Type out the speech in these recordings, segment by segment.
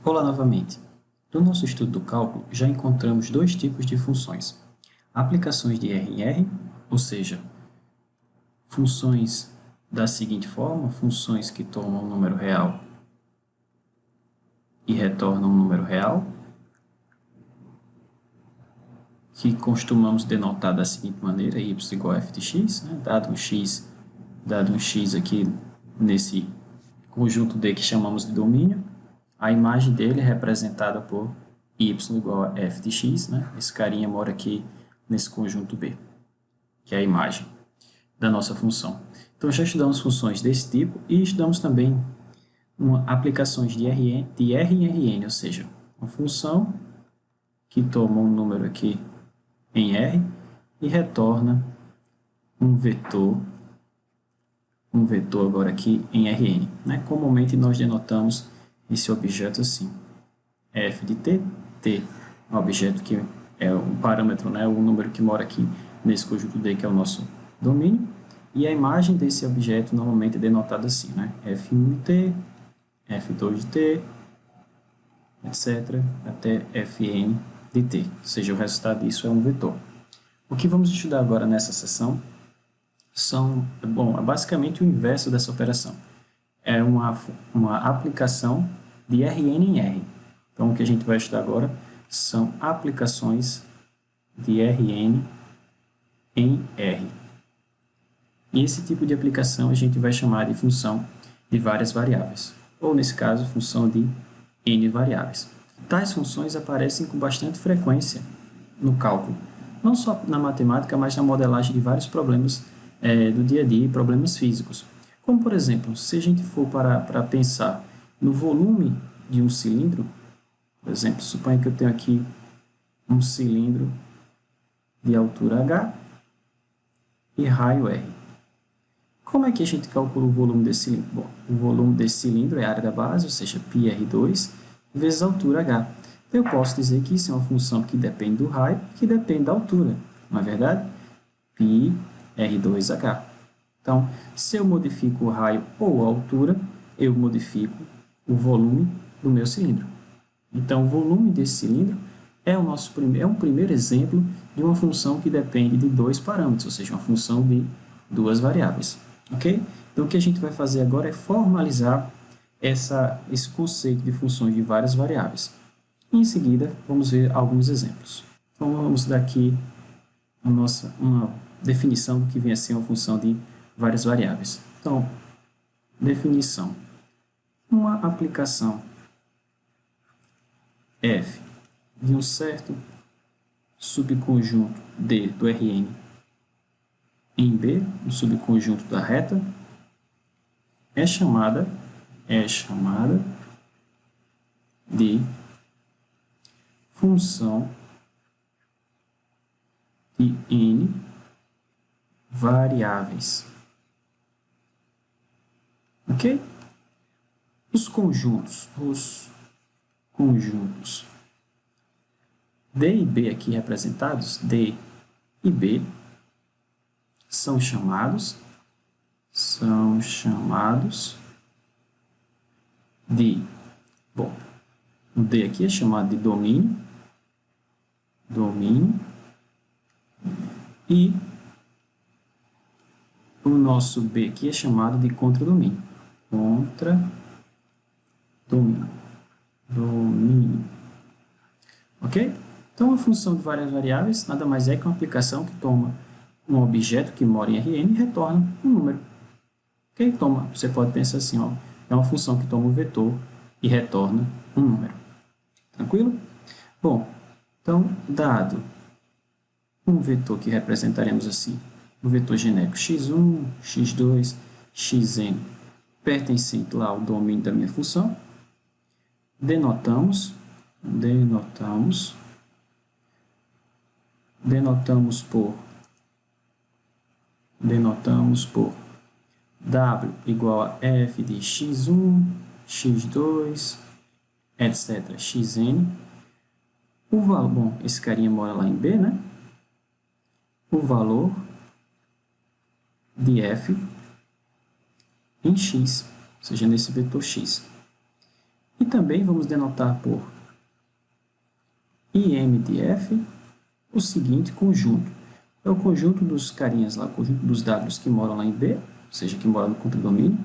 Olá novamente. No nosso estudo do cálculo, já encontramos dois tipos de funções. Aplicações de R em R, ou seja, funções da seguinte forma, funções que tomam um número real e retornam um número real, que costumamos denotar da seguinte maneira, y igual a f de x, né? dado um x aqui nesse conjunto D que chamamos de domínio, a imagem dele é representada por y igual a f de x, né? Esse carinha mora aqui nesse conjunto B, que é a imagem da nossa função. Então, já estudamos funções desse tipo e estudamos também aplicações de R em Rn, ou seja, uma função que toma um número aqui em R e retorna um vetor agora aqui em Rn. Né? Comumente nós denotamos esse objeto assim, f de t, t é um objeto que é um parâmetro, né? O número que mora aqui nesse conjunto D, que é o nosso domínio, e a imagem desse objeto normalmente é denotada assim, né? f1 de t, f2 de t, etc., até fn de t, ou seja, o resultado disso é um vetor. O que vamos estudar agora nessa sessão é basicamente o inverso dessa operação. É uma aplicação de Rn em R. Então, o que a gente vai estudar agora são aplicações de Rn em R. E esse tipo de aplicação a gente vai chamar de função de várias variáveis, ou nesse caso, função de n variáveis. Tais funções aparecem com bastante frequência no cálculo, não só na matemática, mas na modelagem de vários problemas do dia a dia e problemas físicos. Como, por exemplo, se a gente for para pensar no volume de um cilindro, por exemplo, suponha que eu tenho aqui um cilindro de altura H e raio R. Como é que a gente calcula o volume desse cilindro? Bom, o volume desse cilindro é a área da base, ou seja, πr2, vezes a altura H. Então, eu posso dizer que isso é uma função que depende do raio e que depende da altura, não é verdade? πr2h. Então, se eu modifico o raio ou a altura, eu modifico o volume do meu cilindro. Então, o volume desse cilindro é um primeiro exemplo de uma função que depende de dois parâmetros, ou seja, uma função de duas variáveis. Ok? Então, o que a gente vai fazer agora é formalizar esse conceito de funções de várias variáveis. E, em seguida, vamos ver alguns exemplos. Então, vamos dar aqui uma definição do que vem a ser uma função de várias variáveis. Então, definição. Uma aplicação f de um certo subconjunto D do Rn em B, um subconjunto da reta, é chamada de função de n variáveis. Ok? Os conjuntos D e B aqui representados, D e B, são chamados de, bom, o D aqui é chamado de domínio, e o nosso B aqui é chamado de contradomínio, domínio. Ok? Então, a função de várias variáveis nada mais é que uma aplicação que toma um objeto que mora em Rn e retorna um número. Ok? Você pode pensar assim, ó, é uma função que toma um vetor e retorna um número. Tranquilo? Bom, então, dado um vetor que representaremos assim, o vetor genérico x1, x2, xn, pertencente lá ao domínio da minha função, denotamos por w igual a f de x1, x2, etc., xn. O valor, bom, esse carinha mora lá em B, né? O valor de f em x, ou seja, nesse vetor x. E também vamos denotar por IM de F o seguinte conjunto. É o conjunto dos carinhas lá, o conjunto dos Ws que moram lá em B, ou seja, que moram no contradomínio,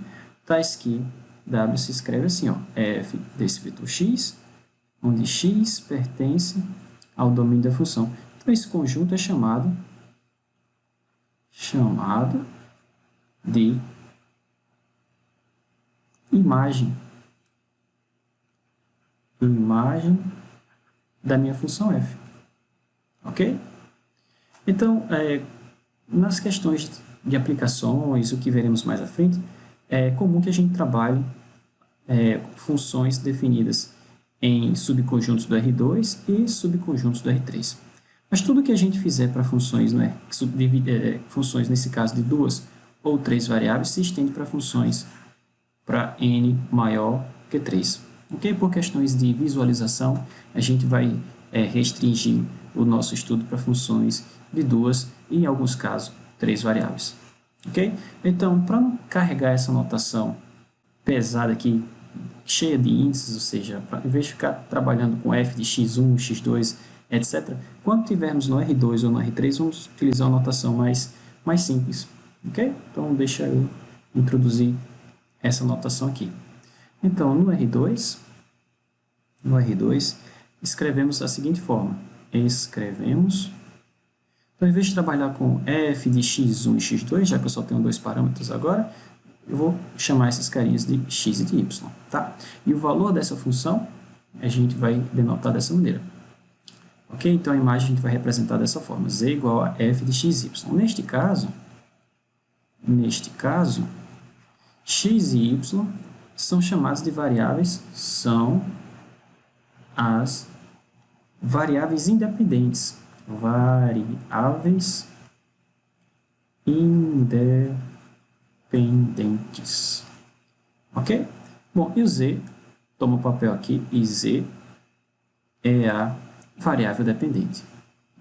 tais que W se escreve assim, ó, F desse vetor X, onde X pertence ao domínio da função. Então, esse conjunto é chamado de imagem da minha função f. Ok? Então, nas questões de aplicações, o que veremos mais à frente, é comum que a gente trabalhe funções definidas em subconjuntos do R2 e subconjuntos do R3. Mas tudo que a gente fizer para funções, funções nesse caso de 2 ou 3 variáveis, se estende para funções para n maior que 3. Okay? Por questões de visualização, a gente vai restringir o nosso estudo para funções de 2 e, em alguns casos, 3 variáveis. Okay? Então, para não carregar essa notação pesada aqui, cheia de índices, ou seja, em vez de ficar trabalhando com f de x1, x2, etc., quando tivermos no R2 ou no R3, vamos utilizar uma notação mais simples. Okay? Então, deixa eu introduzir essa notação aqui. Então, no R2, escrevemos da seguinte forma. Então, em vez de trabalhar com f de x1 e x2, já que eu só tenho dois parâmetros agora, eu vou chamar esses carinhas de x e de y. Tá? E o valor dessa função a gente vai denotar dessa maneira. Ok? Então, a imagem a gente vai representar dessa forma. Z igual a f de x e y. Neste caso, x e y são chamados de variáveis, são as variáveis independentes. Variáveis independentes. Ok? Bom, e o z, toma o papel aqui, e z é a variável dependente.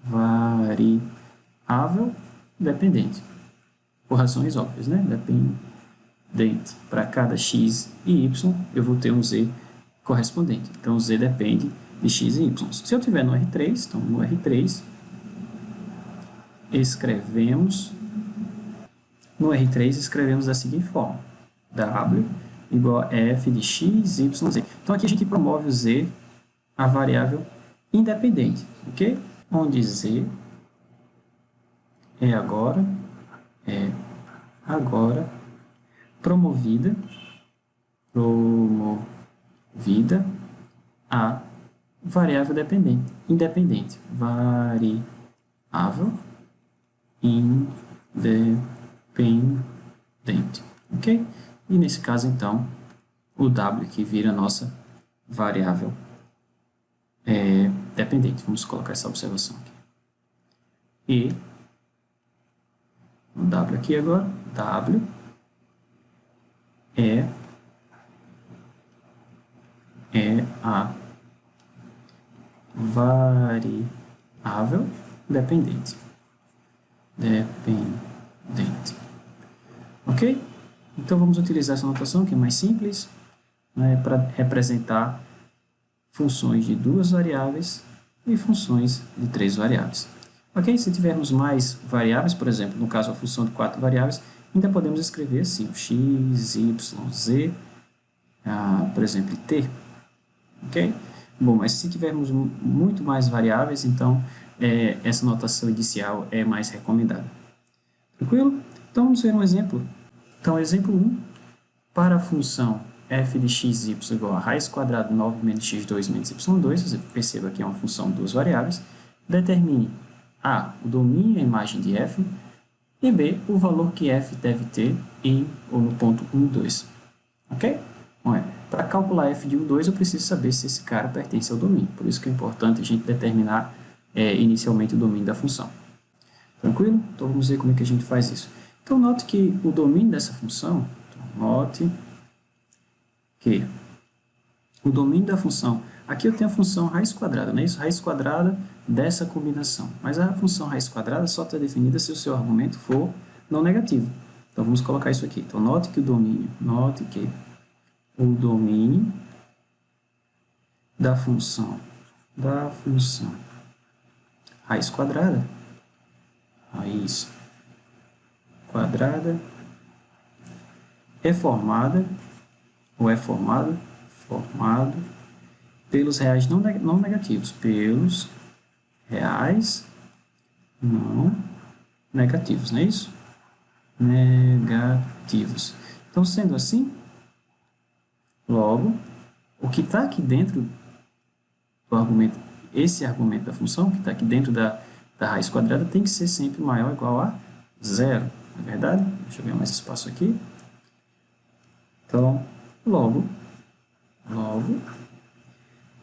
Variável dependente. Por razões óbvias, né? Dependente. Para cada x e y, eu vou ter um z correspondente. Então, o z depende de x e y. Se eu tiver no R3, então no R3, escrevemos da seguinte forma. W igual a f de x, y, z. Então, aqui a gente promove o z, a variável independente, ok? Onde z é agora promovida a variável independente. Variável independente. Ok? E nesse caso, então, o w que vira a nossa variável dependente. Vamos colocar essa observação aqui. E o w aqui agora, w é a variável dependente. Ok? Então, vamos utilizar essa notação, que é mais simples, né, para representar funções de 2 variáveis e funções de 3 variáveis. Ok? Se tivermos mais variáveis, por exemplo, no caso a função de 4 variáveis, ainda podemos escrever assim, o x, y, z, por exemplo, t. Ok? Bom, mas se tivermos muito mais variáveis, então essa notação inicial é mais recomendada. Tranquilo? Então, vamos ver um exemplo. Então, exemplo 1, para a função f de x e y igual a raiz quadrada de 9 menos x2 menos y2, você perceba que é uma função de 2 variáveis, determine a, o domínio e a imagem de f, e b, o valor que f deve ter em ou no ponto 1 e 2. Ok? Bom, para calcular f de 1 e 2, eu preciso saber se esse cara pertence ao domínio. Por isso que é importante a gente determinar inicialmente o domínio da função. Tranquilo? Então, vamos ver como é que a gente faz isso. Então, note que o domínio dessa função, o domínio da função, aqui eu tenho a função raiz quadrada, não é isso? Raiz quadrada dessa combinação. Mas a função raiz quadrada só está definida se o seu argumento for não negativo. Então, vamos colocar isso aqui. Então, note que o domínio da função raiz quadrada é formada, ou é formado pelos reais não negativos, pelos reais não negativos, não é isso? Negativos. Então, sendo assim, logo, o que está aqui dentro do argumento, esse argumento da função, que está aqui dentro da raiz quadrada, tem que ser sempre maior ou igual a zero, não é verdade? Deixa eu ver mais espaço aqui. Então, logo,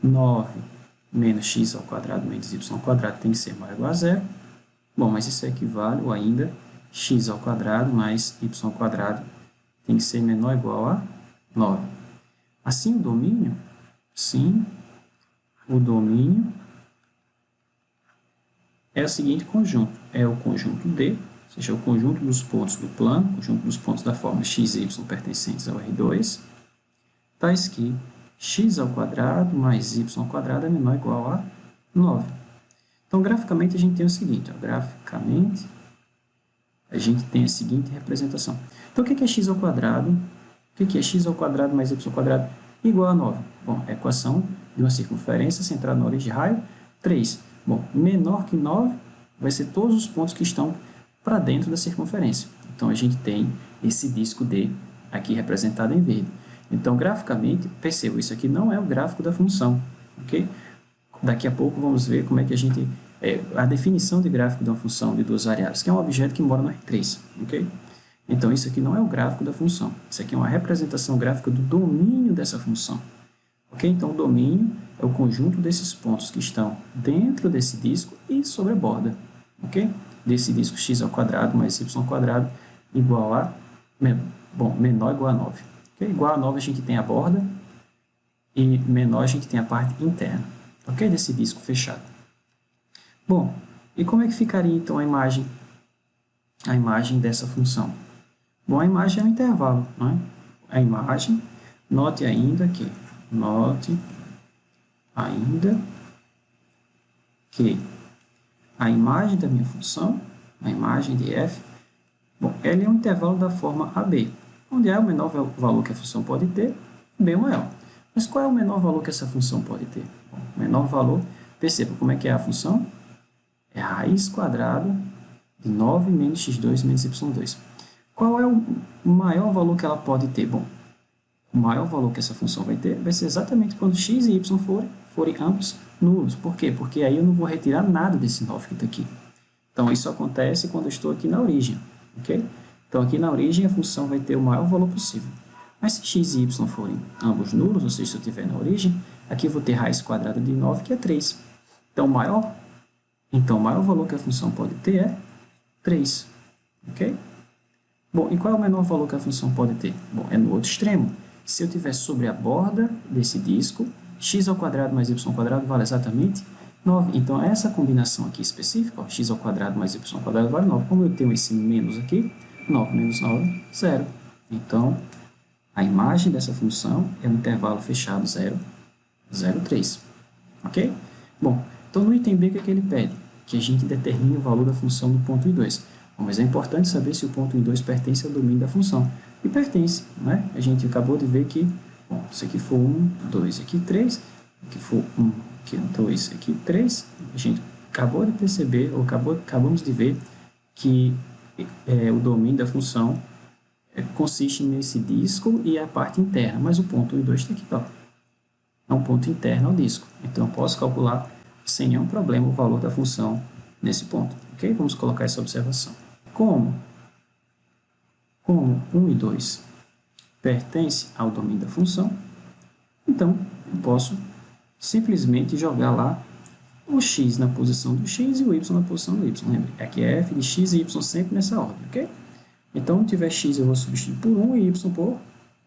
9 menos x ao quadrado menos y ao quadrado tem que ser maior ou igual a zero. Bom, mas isso equivale, ou ainda, x ao quadrado mais y ao quadrado tem que ser menor ou igual a 9. Assim, o domínio é o seguinte conjunto, é o conjunto D, ou seja, o conjunto dos pontos do plano, o conjunto dos pontos da forma x e y pertencentes ao R2, tais que x ao quadrado mais y ao quadrado é menor ou igual a 9. Então, graficamente, a gente tem o seguinte, graficamente, a gente tem a seguinte representação. Então, o que é x ao quadrado? O que é x ao quadrado mais y ao quadrado? Igual a 9. Bom, a equação de uma circunferência centrada na origem de raio, 3. Bom, menor que 9 vai ser todos os pontos que estão para dentro da circunferência. Então, a gente tem esse disco D aqui representado em verde. Então, graficamente, perceba, isso aqui não é o gráfico da função, ok? Daqui a pouco vamos ver como é que a gente... a definição de gráfico de uma função de duas variáveis, que é um objeto que mora no R3, ok? Então, isso aqui não é o gráfico da função. Isso aqui é uma representação gráfica do domínio dessa função, ok? Então, o domínio é o conjunto desses pontos que estão dentro desse disco e sobre a borda, ok? Desse disco x ao quadrado mais y ao quadrado igual a... Bom, menor ou igual a 9. Okay? Igual a 9 a gente tem a borda e menor a gente tem a parte interna, ok? Desse disco fechado. Bom, e como é que ficaria então a imagem dessa função? Bom, a imagem é um intervalo, não é? A imagem, note ainda que a imagem da minha função, a imagem de f, bom, ela é um intervalo da forma AB, onde A é o menor valor que a função pode ter, B é o maior. Mas qual é o menor valor que essa função pode ter? Bom, o menor valor, perceba como é que é a função, é a raiz quadrada de 9 menos x2 menos y2. Qual é o maior valor que ela pode ter? Bom, o maior valor que essa função vai ter vai ser exatamente quando x e y forem ambos nulos. Por quê? Porque aí eu não vou retirar nada desse 9 que está aqui. Então, isso acontece quando eu estou aqui na origem, ok? Então, aqui na origem, a função vai ter o maior valor possível. Mas se x e y forem ambos nulos, ou seja, se eu estiver na origem, aqui eu vou ter raiz quadrada de 9, que é 3. Então, o maior valor que a função pode ter é 3, ok? Bom, e qual é o menor valor que a função pode ter? Bom, é no outro extremo. Se eu estiver sobre a borda desse disco, x ao quadrado mais y ao quadrado vale exatamente 9. Então, essa combinação aqui específica, ó, x ao quadrado mais y ao quadrado vale 9. Como eu tenho esse menos aqui, 9 menos 9, 0. Então, a imagem dessa função é um intervalo fechado 0, 0, 3. Ok? Bom, então no item B, o que é que ele pede? Que a gente determine o valor da função do ponto I2. Bom, mas é importante saber se o ponto I2 pertence ao domínio da função. E pertence, né? A gente acabou de ver que, bom, se aqui for 1, 2, aqui 3, aqui for 1, aqui 2, aqui 3, a gente acabou de perceber, ou acabamos de ver que o domínio da função consiste nesse disco e a parte interna, mas o ponto 1 e 2 está aqui, ó. É um ponto interno ao disco. Então, eu posso calcular sem nenhum problema o valor da função nesse ponto. Ok? Vamos colocar essa observação. Como 1 e 2 pertence ao domínio da função, então eu posso simplesmente jogar lá o x na posição do x e o y na posição do y. Lembre, aqui é f de x e y sempre nessa ordem, ok? Então, se tiver x, eu vou substituir por 1 e y por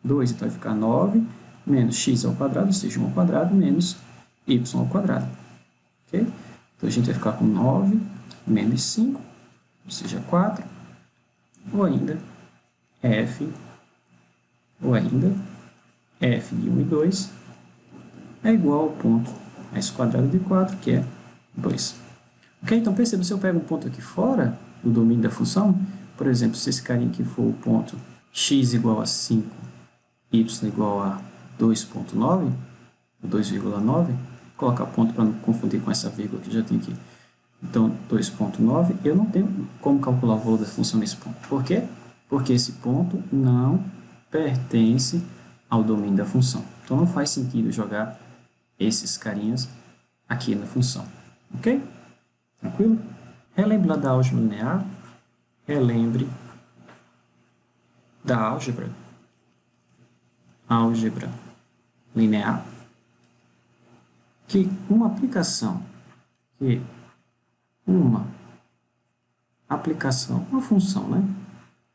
2. Então, vai ficar 9 menos x ao quadrado, ou seja, 1 ao quadrado, menos y ao quadrado. Ok? Então, a gente vai ficar com 9 menos 5, ou seja, 4, ou ainda f de 1 e 2 é igual ao ponto raiz quadrada de 4, que é 2. Ok? Então, perceba, se eu pego um ponto aqui fora do domínio da função, por exemplo, se esse carinha aqui for o ponto x igual a 5, y igual a 2,9, 2,9, colocar ponto para não confundir com essa vírgula que já tem aqui. Então, 2,9, eu não tenho como calcular o valor da função nesse ponto. Por quê? Porque esse ponto não pertence ao domínio da função. Então, não faz sentido jogar esses carinhas aqui na função. Ok? Tranquilo? Relembre lá da álgebra linear. Relembre da álgebra linear, que uma aplicação, uma função, né?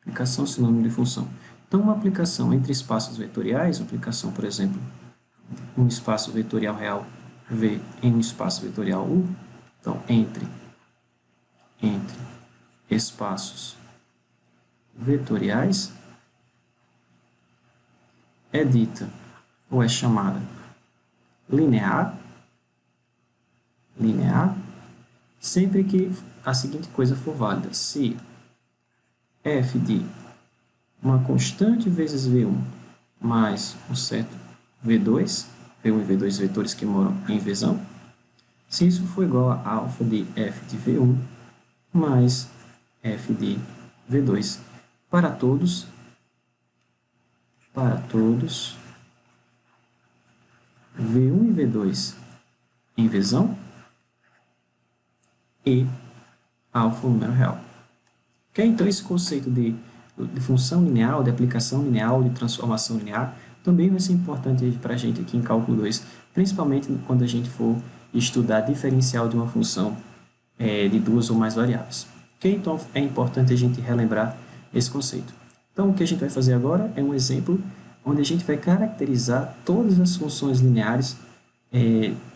Aplicação é sinônimo de função. Então, uma aplicação entre espaços vetoriais, aplicação, por exemplo, um espaço vetorial real V em um espaço vetorial U, então, entre espaços vetoriais, é dita ou é chamada linear, sempre que a seguinte coisa for válida: se f de uma constante vezes V1 mais um certo V2, V1 e V2 vetores que moram em Vzão, se isso for igual a alfa de f de V1 mais f de V2 para todos V1 e V2 em Vzão e alfa número real. Okay? Então, esse conceito de função linear, de aplicação linear, de transformação linear, também vai ser importante para a gente aqui em cálculo 2, principalmente quando a gente for estudar diferencial de uma função de duas ou mais variáveis. Okay? Então, é importante a gente relembrar esse conceito. Então, o que a gente vai fazer agora é um exemplo onde a gente vai caracterizar todas as funções lineares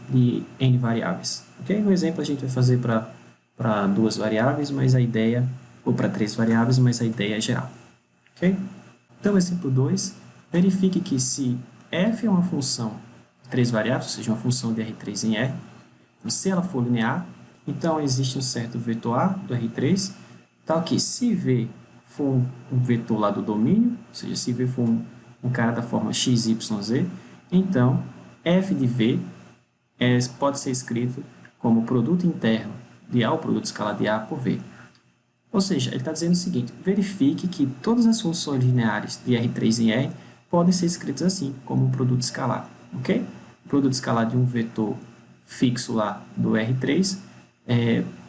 de n variáveis. Okay? No exemplo, a gente vai fazer para duas variáveis, mas a ideia, ou para três variáveis, mas a ideia é geral. Okay? Então, exemplo 2, verifique que se f é uma função de três variáveis, ou seja, uma função de R3 em R, então, se ela for linear, então existe um certo vetor A do R3, tal que se V for um vetor lá do domínio, ou seja, se V for um cara da forma x, y, z, então f de V pode ser escrito como produto interno de A, o produto escalar de A por V. Ou seja, ele está dizendo o seguinte: verifique que todas as funções lineares de R3 em R podem ser escritas assim, como um produto escalar. Ok? O produto escalar de um vetor fixo lá do R3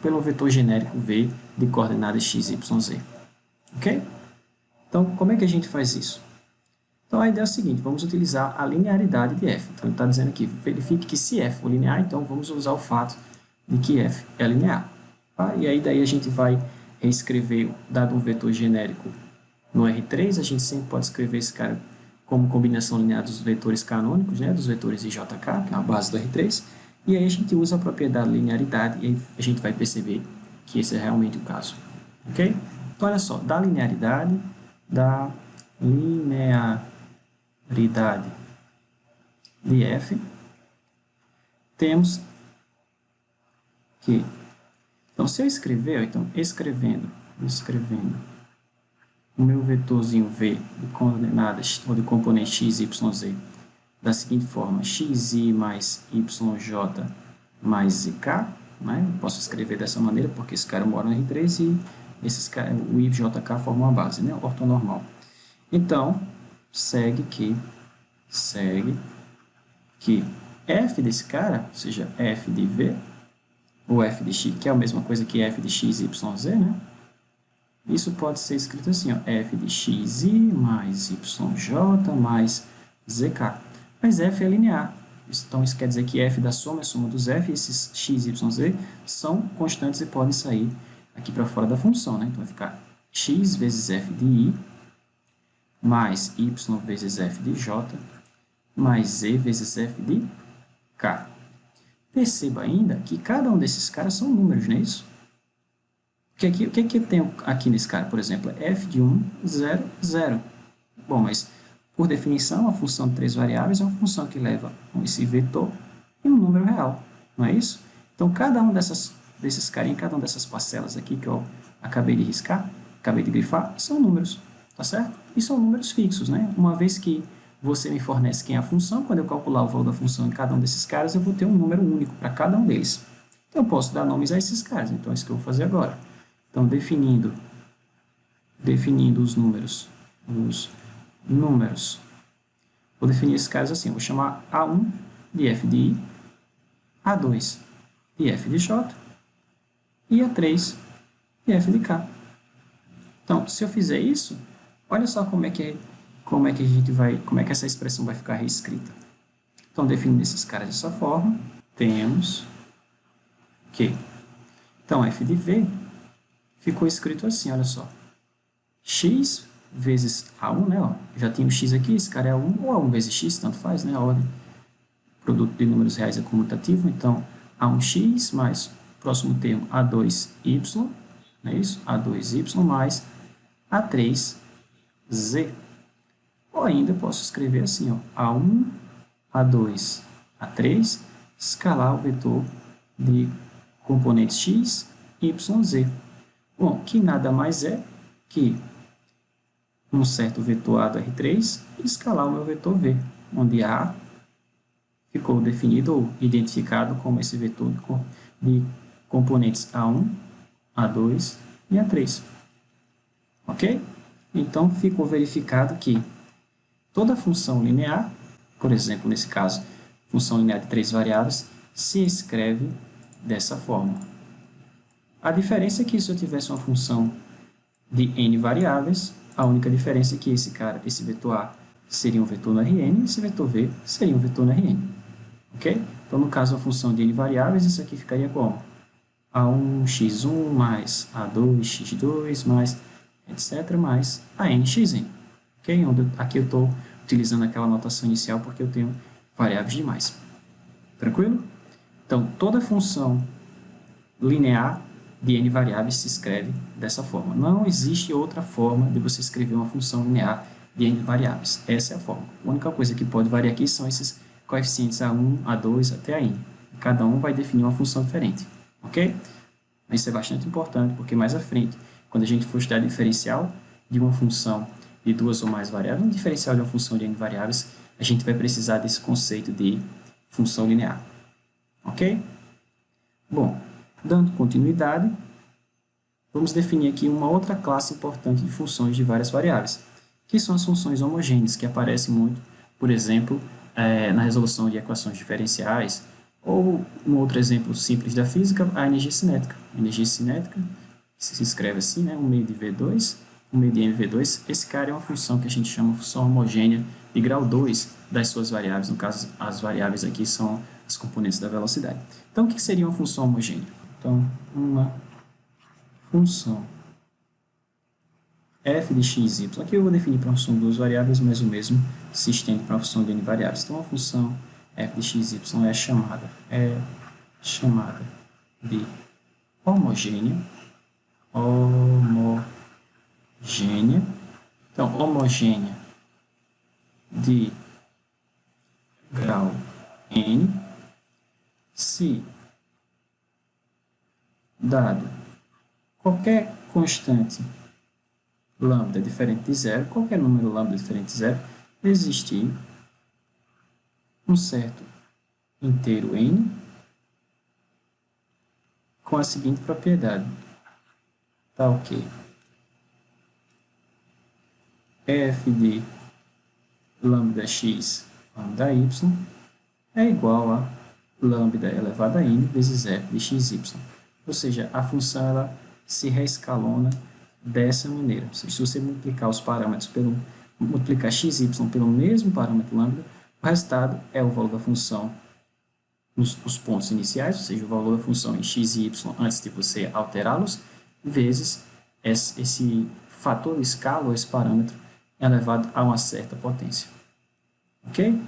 pelo vetor genérico V de coordenadas x, y, z. Ok? Então, como é que a gente faz isso? Então, a ideia é a seguinte: vamos utilizar a linearidade de f. Então, ele está dizendo aqui, verifique que se f for linear, então vamos usar o fato de que f é linear. Tá? E aí, daí a gente vai reescrever, dado um vetor genérico no R3, a gente sempre pode escrever esse cara como combinação linear dos vetores canônicos, né, dos vetores IJK, que é a base do R3, e aí a gente usa a propriedade linearidade e aí a gente vai perceber que esse é realmente o caso. Ok? Então, olha só, da linearidade de f, temos que, então, se eu escrever, então, escrevendo o meu vetorzinho V de coordenadas ou de componente x, y, z da seguinte forma: xi mais yj mais zk, né? Eu posso escrever dessa maneira porque esse cara mora no R3 e o yjk forma uma base, né? Ortonormal. Então, segue que f desse cara, ou seja, f de v, ou f de x, que é a mesma coisa que f de x, y, z, né? Isso pode ser escrito assim, ó, f de xi mais yj mais zk. Mas f é linear. Então, isso quer dizer que f da soma é a soma dos f, e esses x, y, z são constantes e podem sair aqui para fora da função, né? Então, vai ficar x vezes f de i mais y vezes f de j mais z vezes f de k. Perceba ainda que cada um desses caras são números, não é isso? O que eu tenho aqui nesse cara, por exemplo? F de 1, 0, 0. Bom, mas Por definição, a função de 3 variáveis é uma função que leva esse vetor e um número real, não é isso? Então, cada um desses carinhas, cada uma dessas parcelas aqui que eu acabei de riscar, acabei de grifar, são números, tá certo? E são números fixos, né? Uma vez que você me fornece quem é a função, quando eu calcular o valor da função em cada um desses caras, eu vou ter um número único para cada um deles. Então, eu posso dar nomes a esses caras, então é isso que eu vou fazer agora. Então, definindo os números, vou definir esses caras assim, vou chamar A1 de f de i, A2 de f de j e A3 de f de k. Então, se eu fizer isso, olha só como é que essa expressão vai ficar reescrita. Então, definindo esses caras dessa forma, temos que, então, f de v ficou escrito assim, olha só, x vezes A1, né, ó, já tinha o x aqui, esse cara é A1, ou A1 vezes x, tanto faz, né, a ordem, produto de números reais é comutativo, então, A1x mais o próximo termo A2y, não é isso? A2y mais A3z. Ou ainda posso escrever assim, ó, A1, A2, A3, escalar o vetor de componentes x, y, z. Bom, que nada mais é que um certo vetor A do R3 e escalar o meu vetor V, onde A ficou definido ou identificado como esse vetor de componentes A1, A2 e A3. Ok? Então, ficou verificado que toda função linear, por exemplo, nesse caso, função linear de 3 variáveis, se escreve dessa forma. A diferença é que se eu tivesse uma função de n variáveis, a única diferença é que esse vetor A seria um vetor no Rn e esse vetor V seria um vetor no Rn. Ok? Então, no caso, a função de n variáveis, isso aqui ficaria como? A1x1 mais A2x2 mais etc. mais ANXN. Ok? Aqui eu estou utilizando aquela notação inicial porque eu tenho variáveis demais. Tranquilo? Então, toda função linear de n variáveis se escreve dessa forma. Não existe outra forma de você escrever uma função linear de n variáveis. Essa é a forma. A única coisa que pode variar aqui são esses coeficientes A1, A2 até a n. Cada um vai definir uma função diferente. Ok? Isso é bastante importante, porque mais à frente, quando a gente for estudar diferencial de uma função de duas ou mais variáveis, um diferencial de uma função de n variáveis, a gente vai precisar desse conceito de função linear. Ok? Bom, dando continuidade, vamos definir aqui uma outra classe importante de funções de várias variáveis, que são as funções homogêneas, que aparecem muito, por exemplo, na resolução de equações diferenciais, ou um outro exemplo simples da física, a energia cinética. A energia cinética se escreve assim, né? 1 meio de V2, 1 meio de mv2. Esse cara é uma função que a gente chama de função homogênea de grau 2 das suas variáveis. No caso, as variáveis aqui são as componentes da velocidade. Então, o que seria uma função homogênea? Então, uma função f de x, y. Aqui eu vou definir para uma função de duas variáveis, mas o mesmo se estende para uma função de n variáveis. Então, a função f de x, y é chamada de homogênea. Então, homogênea de grau n, se dado qualquer constante lambda diferente de zero, qualquer número lambda diferente de zero, existir um certo inteiro n com a seguinte propriedade, tal que f de lambda x lambda y é igual a lambda elevado a n vezes f de xy. Ou seja, a função ela se reescalona dessa maneira. Ou seja, se você multiplicar os parâmetros multiplicar xy pelo mesmo parâmetro lambda, o resultado é o valor da função nos pontos iniciais, ou seja, o valor da função em x e y antes de você alterá-los, vezes esse fator de escala, ou esse parâmetro, elevado a uma certa potência. Ok?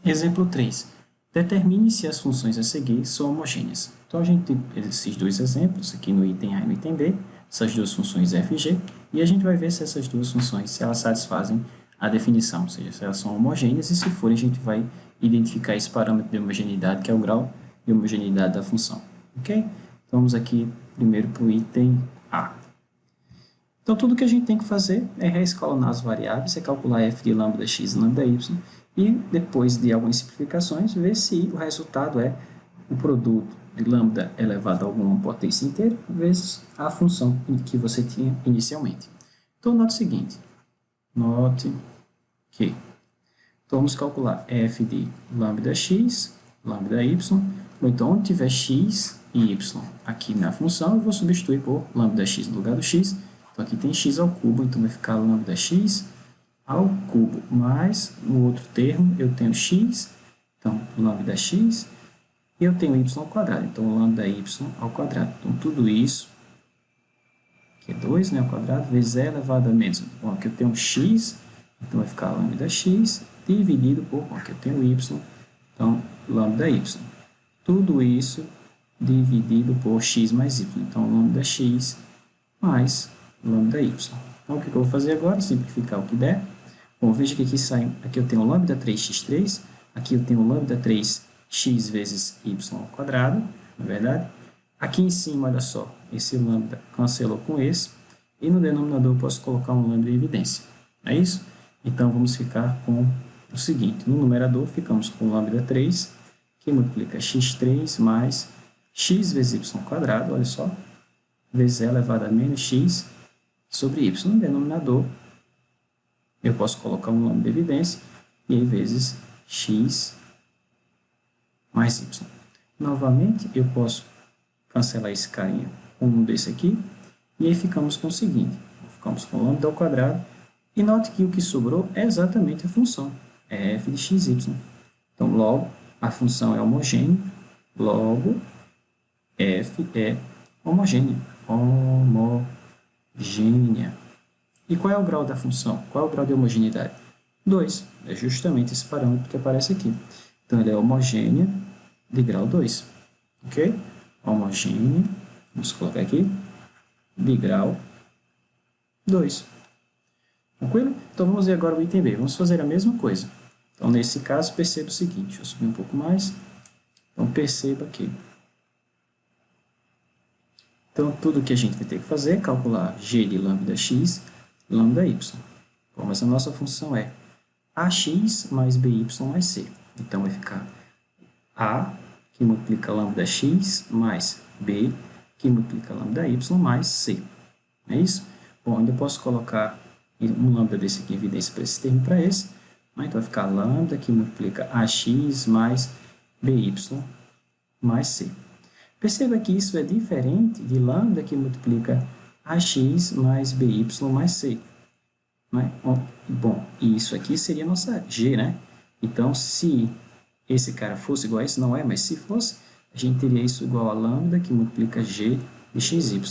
Exemplo 3. Determine se as funções a seguir são homogêneas. Então, a gente tem esses dois exemplos, aqui no item A e no item B, essas duas funções f e g, e a gente vai ver se essas duas funções se elas satisfazem a definição, ou seja, se elas são homogêneas, e se forem, a gente vai identificar esse parâmetro de homogeneidade, que é o grau de homogeneidade da função. Ok? Então, vamos aqui primeiro para o item A. Então, tudo que a gente tem que fazer é reescalonar as variáveis, é calcular f de lambda x e lambda y, e depois de algumas simplificações, ver se o resultado é o produto de lambda elevado a alguma potência inteira vezes a função que você tinha inicialmente. Então, note o seguinte, note que então, vamos calcular f de lambda x, lambda y, ou então onde tiver x e y aqui na função, eu vou substituir por lambda x no lugar do x. Então, aqui tem x ao cubo, então vai ficar lambda x ao cubo, mais no outro termo eu tenho x, então lambda x, e eu tenho y ao quadrado, então lambda y ao quadrado. Então, tudo isso, que é 2, né, ao quadrado, vezes e elevado a menos. Bom, aqui eu tenho x, então vai ficar lambda x, dividido por, bom, aqui eu tenho y, então lambda y. Tudo isso dividido por x mais y, então lambda x mais lambda y. Então, o que eu vou fazer agora? Simplificar o que der. Bom, veja que aqui eu tenho lambda 3x3, aqui eu tenho lambda 3x vezes y ao quadrado, não é verdade? Aqui em cima, olha só, esse lambda cancelou com esse, e no denominador eu posso colocar um lambda em evidência. É isso? Então, vamos ficar com o seguinte, no numerador ficamos com lambda 3, que multiplica x3 mais x vezes y ao quadrado, olha só, vezes e elevado a menos x sobre y. No denominador, eu posso colocar um lambda de evidência, e aí vezes x mais y. Novamente, eu posso cancelar esse carinha com um desse aqui, e aí ficamos com o seguinte, ficamos com lambda ao quadrado, e note que o que sobrou é exatamente a função, é f de xy. Então, logo, a função é homogênea, logo, f é homogênea. Homogênea. E qual é o grau da função? Qual é o grau de homogeneidade? 2. É justamente esse parâmetro que aparece aqui. Então, ele é homogênea de grau 2. Ok? Homogênea, vamos colocar aqui, de grau 2. Tranquilo? Então, vamos ver agora o item B. Vamos fazer a mesma coisa. Então, nesse caso, perceba o seguinte. Deixa eu subir um pouco mais. Então, perceba aqui. Então, tudo que a gente vai ter que fazer é calcular g de lambda x, lambda y. Bom, mas a nossa função é ax mais by mais c. Então, vai ficar a, que multiplica lambda x, mais b, que multiplica lambda y, mais c. É isso? Bom, ainda posso colocar um lambda desse aqui em evidência para esse termo para esse. Então, vai ficar lambda, que multiplica ax mais by mais c. Perceba que isso é diferente de lambda que multiplica ax mais by mais c. Né? Bom, e isso aqui seria a nossa g, né? Então, se esse cara fosse igual a isso, não é, mas se fosse, a gente teria isso igual a lambda que multiplica g de xy.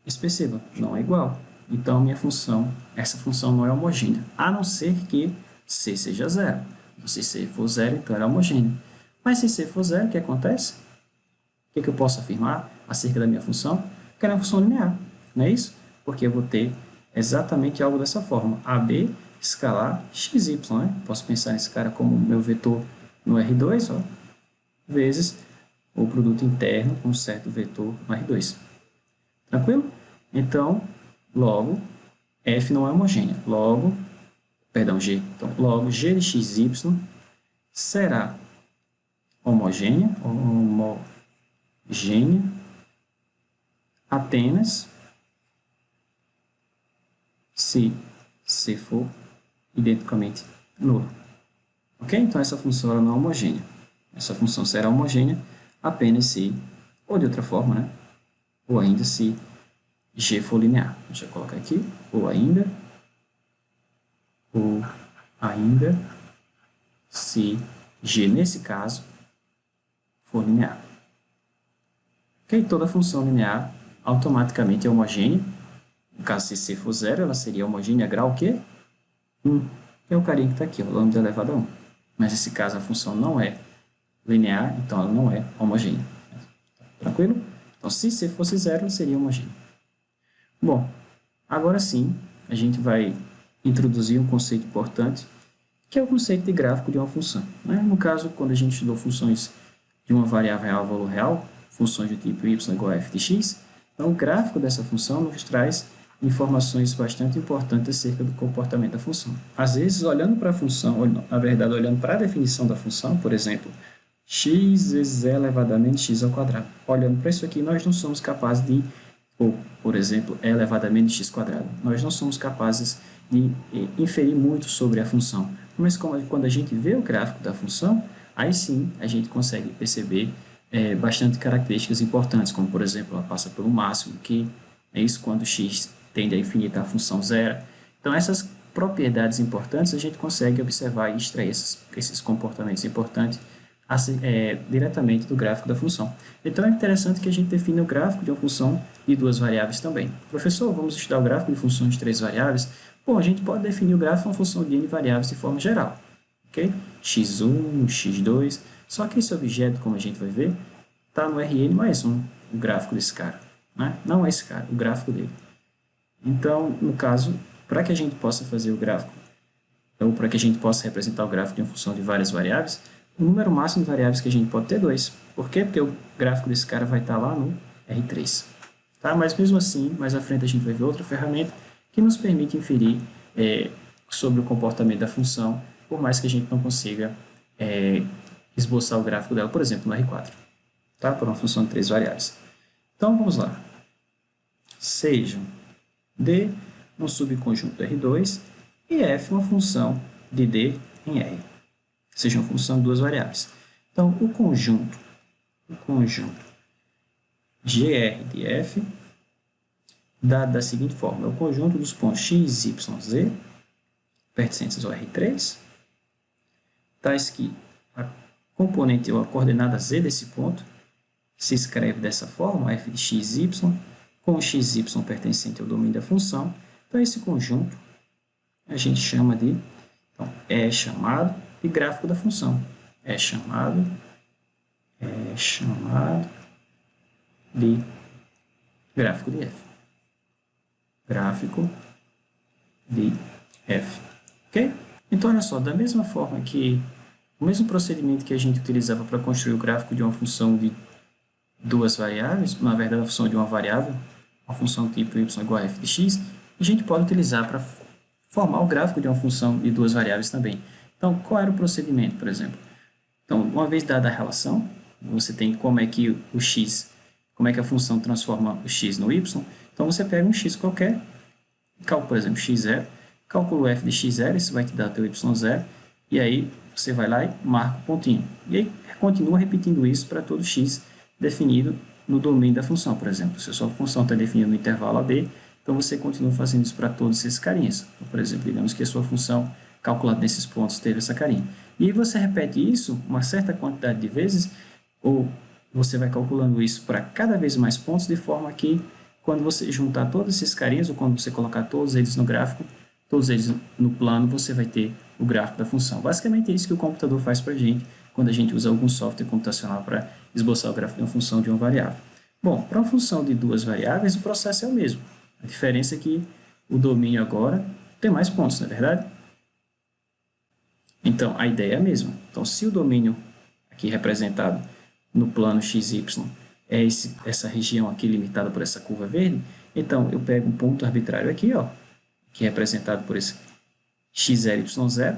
Mas perceba, não é igual. Então, minha função, essa função não é homogênea, a não ser que c seja zero. Se c for zero, então ela é homogênea. Mas se c for zero, o que acontece? O que eu posso afirmar acerca da minha função? Que ela é uma função linear, não é isso? Porque eu vou ter exatamente algo dessa forma, AB escalar xy, né? Posso pensar nesse cara como meu vetor no R2, ó, vezes o produto interno com um certo vetor no R2. Tranquilo? Então, logo, F não é homogênea. Logo, perdão, G. Então, logo, G de xy será homogênea apenas se C for identicamente nulo. Ok? Então, essa função ela não é homogênea. Essa função será homogênea apenas se, ou de outra forma, né? Ou ainda se G for linear. Deixa eu colocar aqui. Ou ainda se G, nesse caso, for linear. Ok? Toda função linear automaticamente é homogênea. No caso, se C for zero, ela seria homogênea grau o quê? 1. É o carinha que está aqui, o lambda elevado a 1. Mas nesse caso a função não é linear, então ela não é homogênea. Tranquilo? Então, se C fosse zero, ela seria homogênea. Bom, agora sim, a gente vai introduzir um conceito importante, que é o conceito de gráfico de uma função, né? No caso, quando a gente estudou funções de uma variável real a valor real, funções do tipo y igual a f de x, então o gráfico dessa função nos traz informações bastante importantes acerca do comportamento da função. Às vezes, olhando para a função, ou na verdade, olhando para a definição da função, por exemplo, x vezes e elevado a menos x ao quadrado. Olhando para isso aqui, nós não somos capazes de, ou, por exemplo, e elevado a menos x quadrado. Nós não somos capazes de inferir muito sobre a função. Mas quando a gente vê o gráfico da função, aí sim a gente consegue perceber bastante características importantes, como, por exemplo, ela passa pelo máximo, que é isso quando x tende a infinito, a função zero. Então, essas propriedades importantes a gente consegue observar e extrair esses comportamentos importantes diretamente do gráfico da função. Então, é interessante que a gente defina o gráfico de uma função de duas variáveis também. Professor, vamos estudar o gráfico de funções de três variáveis? Bom, a gente pode definir o gráfico de uma função de n variáveis de forma geral. Ok? x1, x2, só que esse objeto, como a gente vai ver, está no Rn mais 1, o gráfico desse cara. Né? Não é esse cara, o gráfico dele. Então, no caso, para que a gente possa fazer o gráfico, ou para que a gente possa representar o gráfico de uma função de várias variáveis, o número máximo de variáveis que a gente pode ter é 2. Por quê? Porque o gráfico desse cara vai estar lá no R3. Tá? Mas mesmo assim, mais à frente a gente vai ver outra ferramenta que nos permite inferir sobre o comportamento da função, por mais que a gente não consiga esboçar o gráfico dela, por exemplo, no R4. Tá? Por uma função de três variáveis. Então, vamos lá. Sejam D um subconjunto R2 e F uma função de D em R. Seja uma função de duas variáveis. Então, o conjunto GR de F, dado da seguinte forma, é o conjunto dos pontos x, y, z, pertencentes ao R3, tais que a componente ou a coordenada z desse ponto se escreve dessa forma, f de x, y, com o x, y pertencente ao domínio da função. Então, esse conjunto a gente chama de, então, é chamado de gráfico da função. É chamado de gráfico de f. Gráfico de f. Ok? Então, olha só, da mesma forma que o mesmo procedimento que a gente utilizava para construir o gráfico de uma função de duas variáveis, na verdade, a função de uma variável, uma função tipo y igual a f de x, a gente pode utilizar para formar o gráfico de uma função de duas variáveis também. Então, qual era o procedimento, por exemplo? Então, uma vez dada a relação, você tem como é que o x, como é que a função transforma o x no y. Então, você pega um x qualquer, calcula, por exemplo, x0, calcula o f de x0, isso vai te dar o teu y0, e aí você vai lá e marca o pontinho. E aí, continua repetindo isso para todo x definido no domínio da função, por exemplo. Se a sua função está definida no intervalo AB, então você continua fazendo isso para todos esses carinhas. Então, por exemplo, digamos que a sua função calculada nesses pontos teve essa carinha. E você repete isso uma certa quantidade de vezes, ou você vai calculando isso para cada vez mais pontos, de forma que quando você juntar todos esses carinhas, ou quando você colocar todos eles no gráfico, todos eles no plano, você vai ter o gráfico da função. Basicamente é isso que o computador faz para a gente quando a gente usa algum software computacional para esboçar o gráfico de uma função de uma variável. Bom, para uma função de duas variáveis, o processo é o mesmo. A diferença é que o domínio agora tem mais pontos, não é verdade? Então, a ideia é a mesma. Então, se o domínio aqui representado no plano XY é essa região aqui limitada por essa curva verde, então eu pego um ponto arbitrário aqui, ó, que é representado por esse x0, y0,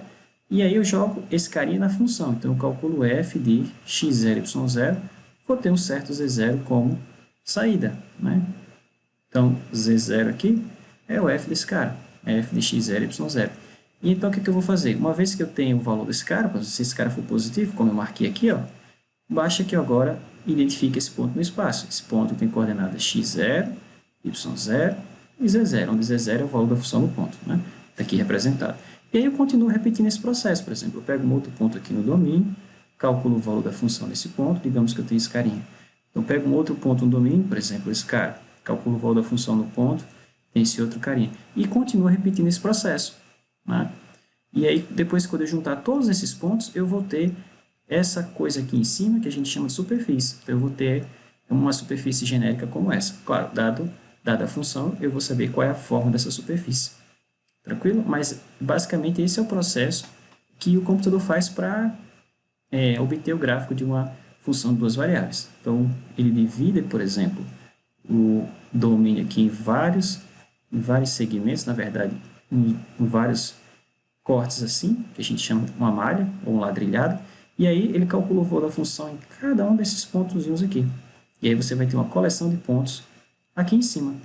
e aí eu jogo esse carinha na função. Então, eu calculo f de x0, y0, vou ter um certo z0 como saída, né? Então, z0 aqui é o f desse cara, é f de x0, y0. E então, o que eu vou fazer? Uma vez que eu tenho o valor desse cara, se esse cara for positivo, como eu marquei aqui, ó, basta que eu agora identifique esse ponto no espaço. Esse ponto tem coordenadas x0, y0 e z0, onde z0 é o valor da função no ponto, né? Está aqui representado. E aí eu continuo repetindo esse processo. Por exemplo, eu pego um outro ponto aqui no domínio, calculo o valor da função nesse ponto, digamos que eu tenho esse carinha. Então, eu pego um outro ponto no domínio, por exemplo, esse cara, calculo o valor da função no ponto, tem esse outro carinha. E continuo repetindo esse processo, né? E aí, depois, quando eu juntar todos esses pontos, eu vou ter essa coisa aqui em cima, que a gente chama de superfície. Então, eu vou ter uma superfície genérica como essa. Claro, dada a função, eu vou saber qual é a forma dessa superfície. Tranquilo? Mas, basicamente, esse é o processo que o computador faz para obter o gráfico de uma função de duas variáveis. Então, ele divide, por exemplo, o domínio aqui em vários segmentos, na verdade, em vários cortes assim, que a gente chama de uma malha ou um ladrilhado, e aí ele calcula o valor da função em cada um desses pontozinhos aqui. E aí você vai ter uma coleção de pontos aqui em cima.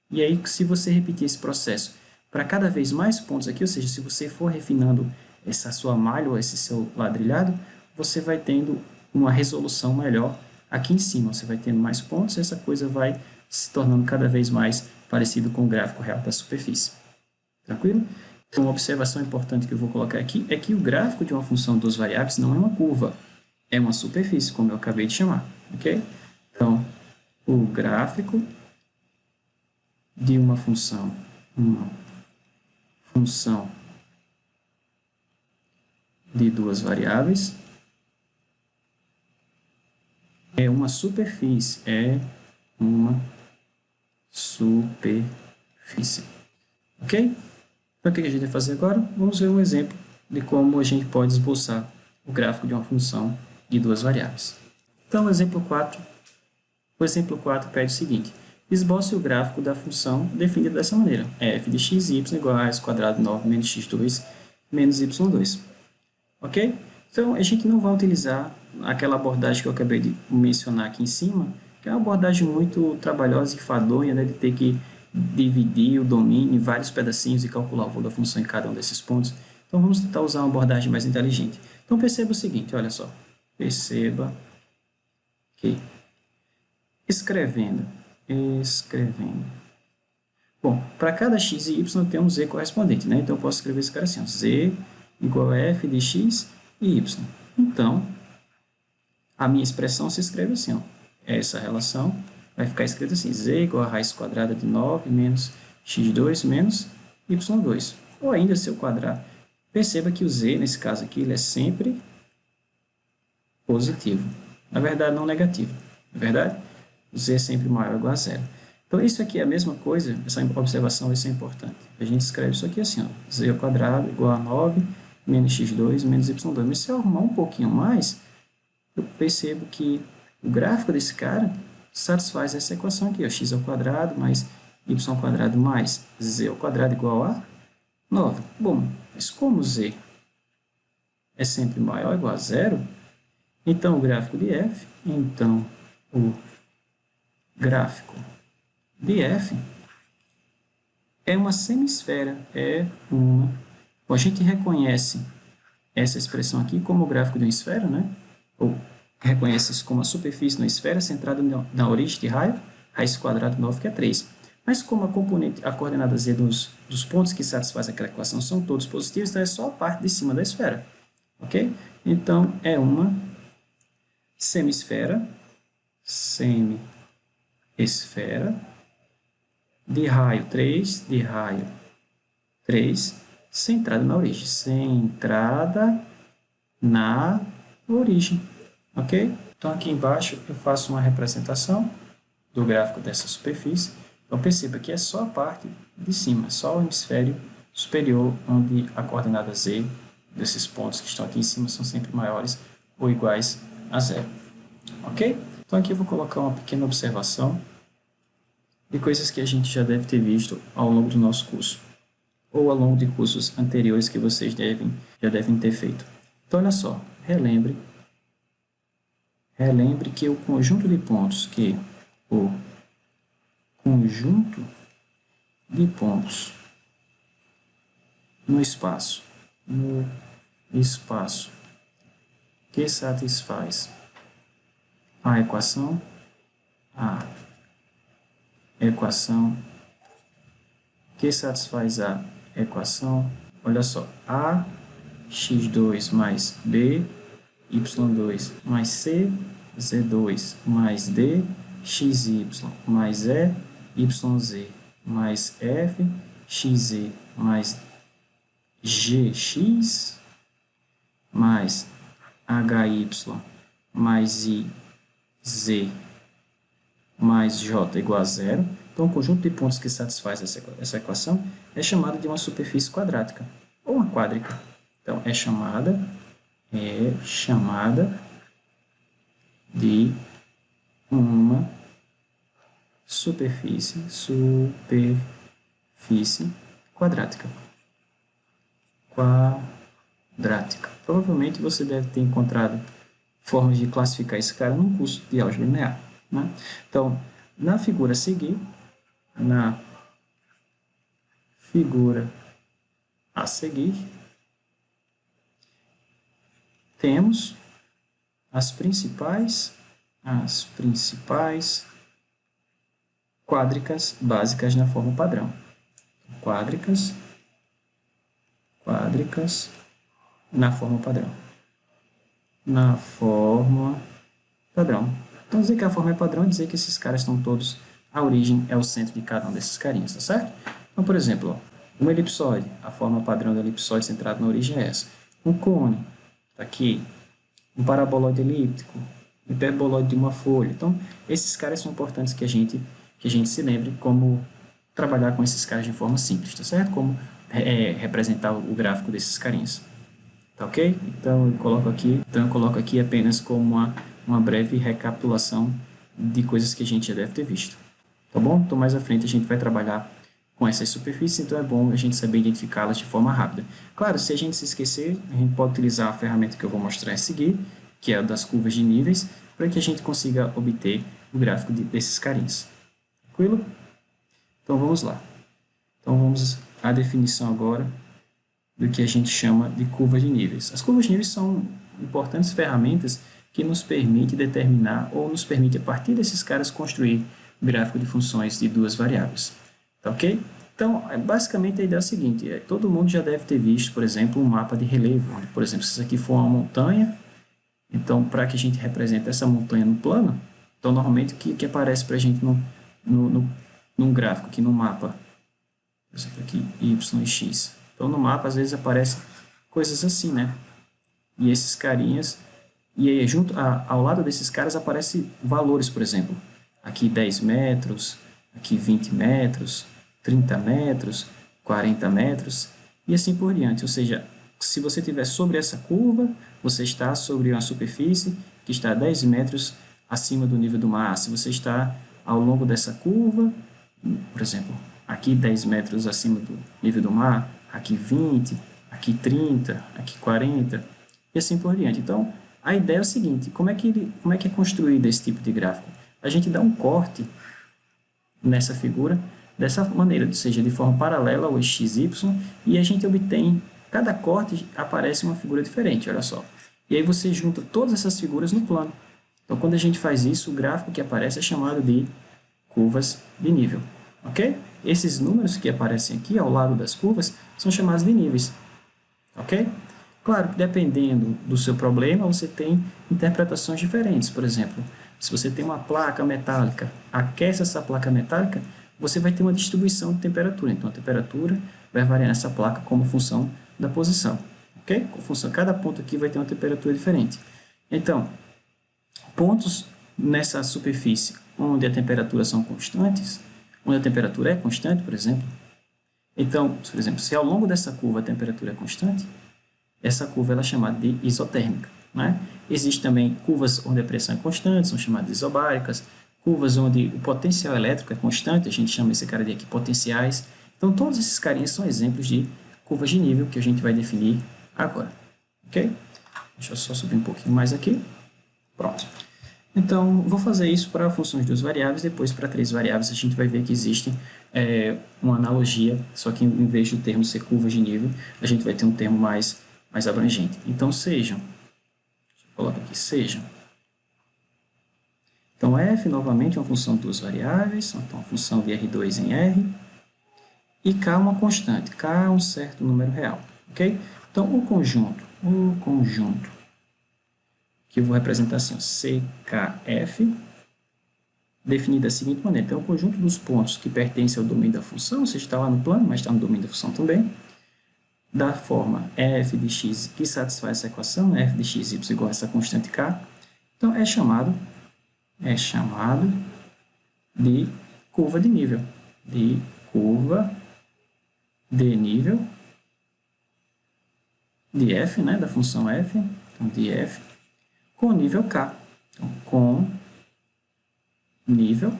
E aí, se você repetir esse processo para cada vez mais pontos aqui, ou seja, se você for refinando essa sua malha ou esse seu ladrilhado, você vai tendo uma resolução melhor aqui em cima. Você vai tendo mais pontos e essa coisa vai se tornando cada vez mais parecido com o gráfico real da superfície. Tranquilo? Então, uma observação importante que eu vou colocar aqui é que o gráfico de uma função de duas variáveis não é uma curva, é uma superfície, como eu acabei de chamar. Ok? Então, o gráfico de uma função de duas variáveis é uma superfície, ok? Então, o que a gente vai fazer agora? Vamos ver um exemplo de como a gente pode esboçar o gráfico de uma função de duas variáveis. Então, o exemplo 4 pede o seguinte: esboce o gráfico da função definida dessa maneira: f de x e y igual a x quadrado 9 menos x2 menos y2. Ok? Então, a gente não vai utilizar aquela abordagem que eu acabei de mencionar aqui em cima, que é uma abordagem muito trabalhosa e fadonha, né, de ter que dividir o domínio em vários pedacinhos e calcular o valor da função em cada um desses pontos. Então, vamos tentar usar uma abordagem mais inteligente. Então, perceba o seguinte, olha só. Perceba que escrevendo. Bom, para cada x e y tem um z correspondente, né? Então, eu posso escrever esse cara assim, ó, z igual a f de x e y. Então, a minha expressão se escreve assim, ó. Essa relação vai ficar escrita assim, z igual a raiz quadrada de 9 menos x2 menos y2. Ou ainda seu quadrado. Perceba que o z, nesse caso aqui, ele é sempre positivo. Na verdade, não negativo. Na verdade, o z é sempre maior ou igual a zero. Então, isso aqui é a mesma coisa, essa observação vai ser importante. A gente escreve isso aqui assim, ó, z ao quadrado igual a 9 menos x2 menos y2. Mas se eu arrumar um pouquinho mais, eu percebo que o gráfico desse cara satisfaz essa equação aqui, ó, x ao quadrado mais y ao quadrado mais z ao quadrado igual a 9. Bom, mas como z é sempre maior ou igual a zero, então o gráfico de f é uma semisfera, Bom, a gente reconhece essa expressão aqui como o gráfico de uma esfera, né? Ou reconhece isso como a superfície de uma esfera centrada na origem de raio, raiz quadrada de 9, que é 3. Mas como a coordenada z dos pontos que satisfazem aquela equação são todos positivos, então é só a parte de cima da esfera. Ok? Então, é uma semisfera de raio 3, centrada na origem. Ok? Então, aqui embaixo eu faço uma representação do gráfico dessa superfície. Então, perceba que é só a parte de cima, só o hemisfério superior, onde a coordenada z desses pontos que estão aqui em cima são sempre maiores ou iguais a zero. Ok? Então, aqui eu vou colocar uma pequena observação de coisas que a gente já deve ter visto ao longo do nosso curso, ou ao longo de cursos anteriores que vocês já devem ter feito. Então, olha só, relembre que o conjunto de pontos no espaço que satisfaz a equação que satisfaz a equação, olha só, a x2 mais b, y2 mais c, z2 mais d, xy mais e, yz mais f, xz mais gx mais hy mais iz mais j igual a zero. Então, o conjunto de pontos que satisfaz essa equação é chamado de uma superfície quadrática, ou uma quádrica. Então, é chamada de uma superfície quadrática. Provavelmente você deve ter encontrado formas de classificar esse cara num curso de álgebra linear, né? Então, na figura a seguir, temos as principais quádricas básicas na forma padrão. Quádricas na forma padrão. Então, dizer que a forma é padrão é dizer que esses caras estão todos, a origem é o centro de cada um desses carinhas, tá certo? Então, por exemplo, ó, um elipsoide, a forma padrão do elipsoide centrado na origem é essa. Um cone, tá aqui. Um paraboloide elíptico, um hiperboloide de uma folha. Então, esses caras são importantes que a gente se lembre como trabalhar com esses caras de forma simples, tá certo? Como representar o gráfico desses carinhas. Tá ok? Então, eu coloco aqui apenas como uma breve recapitulação de coisas que a gente já deve ter visto. Tá bom? Então, mais à frente a gente vai trabalhar com essas superfícies, então é bom a gente saber identificá-las de forma rápida. Claro, se a gente se esquecer, a gente pode utilizar a ferramenta que eu vou mostrar a seguir, que é a das curvas de níveis, para que a gente consiga obter o gráfico desses carinhas. Tranquilo? Então, vamos lá. Então, vamos à definição agora do que a gente chama de curvas de níveis. As curvas de níveis são importantes ferramentas que nos permitem determinar ou nos permitem, a partir desses caras, construir o gráfico de funções de duas variáveis. Tá ok? Então, basicamente a ideia é a seguinte, todo mundo já deve ter visto, por exemplo, um mapa de relevo, onde, por exemplo, se isso aqui for uma montanha, então, para que a gente represente essa montanha no plano, então, normalmente, o que aparece para a gente num gráfico, aqui no mapa, por exemplo, aqui, Y e X. Então, no mapa, às vezes, aparecem coisas assim, né? E esses carinhas, e aí, ao lado desses caras, aparecem valores, por exemplo, aqui 10 metros, aqui 20 metros, 30 metros, 40 metros, e assim por diante. Ou seja, se você estiver sobre essa curva, você está sobre uma superfície que está a 10 metros acima do nível do mar. Se você está ao longo dessa curva, por exemplo, aqui 10 metros acima do nível do mar, aqui 20, aqui 30, aqui 40, e assim por diante. Então, a ideia é o seguinte, como é que é construído esse tipo de gráfico? A gente dá um corte nessa figura, dessa maneira, ou seja, de forma paralela ao XY, e a gente obtém, cada corte aparece uma figura diferente, olha só. E aí você junta todas essas figuras no plano. Então, quando a gente faz isso, o gráfico que aparece é chamado de curvas de nível, ok? Esses números que aparecem aqui ao lado das curvas são chamados de níveis, ok? Claro que dependendo do seu problema, você tem interpretações diferentes. Por exemplo, se você tem uma placa metálica, aquece essa placa metálica, você vai ter uma distribuição de temperatura. Então, a temperatura vai variar nessa placa como função da posição. Ok? Cada ponto aqui vai ter uma temperatura diferente. Então, pontos nessa superfície onde a temperatura são constantes, onde a temperatura é constante, por exemplo. Então, por exemplo, se ao longo dessa curva a temperatura é constante, essa curva ela é chamada de isotérmica, né? Existem também curvas onde a pressão é constante, são chamadas de isobáricas, curvas onde o potencial elétrico é constante, a gente chama esse cara de aqui potenciais. Então, todos esses carinhas são exemplos de curvas de nível que a gente vai definir agora, ok? Deixa eu só subir um pouquinho mais aqui. Pronto. Então, vou fazer isso para funções de duas variáveis, depois para três variáveis a gente vai ver que existe uma analogia, só que em vez do termo ser curvas de nível, a gente vai ter um termo mais abrangente. Então, sejam, deixa eu colocar aqui, sejam. Então, f, novamente, é uma função de duas variáveis, então, a função de R2 em R, e K é uma constante, K é um certo número real, ok? Então, o conjunto, que eu vou representar assim, ó, CKF, definido da seguinte maneira, então, é o conjunto dos pontos que pertencem ao domínio da função, ou seja, está lá no plano, mas está no domínio da função também, da forma f de x que satisfaz essa equação, né, f de x y igual a essa constante k, então é chamado de curva de nível. De curva de nível de f, né, da função f, então de f, com nível k. Então, com nível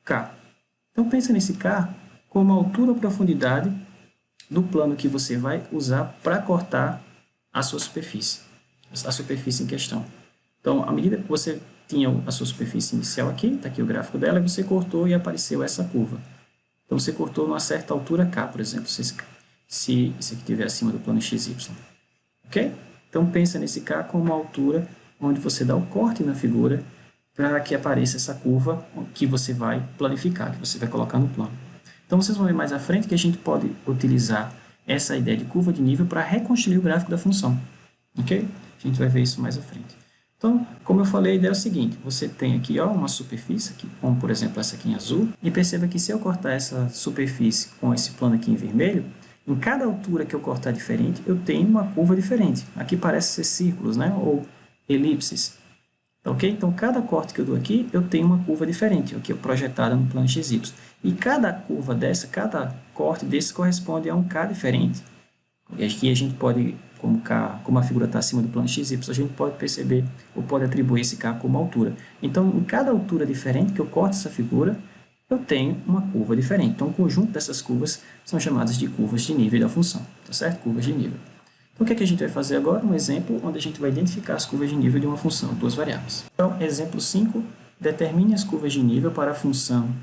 k. Então, pensa nesse k como a altura ou profundidade do plano que você vai usar para cortar a sua superfície em questão. Então, à medida que você tinha a sua superfície inicial aqui, está aqui o gráfico dela, e você cortou e apareceu essa curva. Então, você cortou numa certa altura k, por exemplo, se isso aqui estiver acima do plano xy. Ok? Então, pensa nesse k como uma altura onde você dá o corte na figura para que apareça essa curva que você vai planificar, que você vai colocar no plano. Então, vocês vão ver mais à frente que a gente pode utilizar essa ideia de curva de nível para reconstruir o gráfico da função. Ok? A gente vai ver isso mais à frente. Então, como eu falei, a ideia é o seguinte, você tem aqui uma superfície, aqui, como por exemplo essa aqui em azul, e perceba que se eu cortar essa superfície com esse plano aqui em vermelho, em cada altura que eu cortar diferente, eu tenho uma curva diferente. Aqui parece ser círculos, né? Ou elipses. Ok? Então, cada corte que eu dou aqui, eu tenho uma curva diferente, aqui projetada no plano XY. E cada curva dessa, cada corte desse corresponde a um K diferente. E aqui a gente pode, como a figura está acima do plano XY, a gente pode perceber, ou pode atribuir esse K como altura. Então, em cada altura diferente que eu corto essa figura, eu tenho uma curva diferente. Então, o conjunto dessas curvas são chamadas de curvas de nível da função. Tá certo? Curvas de nível. Então, o que é que a gente vai fazer agora? Um exemplo onde a gente vai identificar as curvas de nível de uma função, duas variáveis. Então, exemplo 5, determine as curvas de nível para a função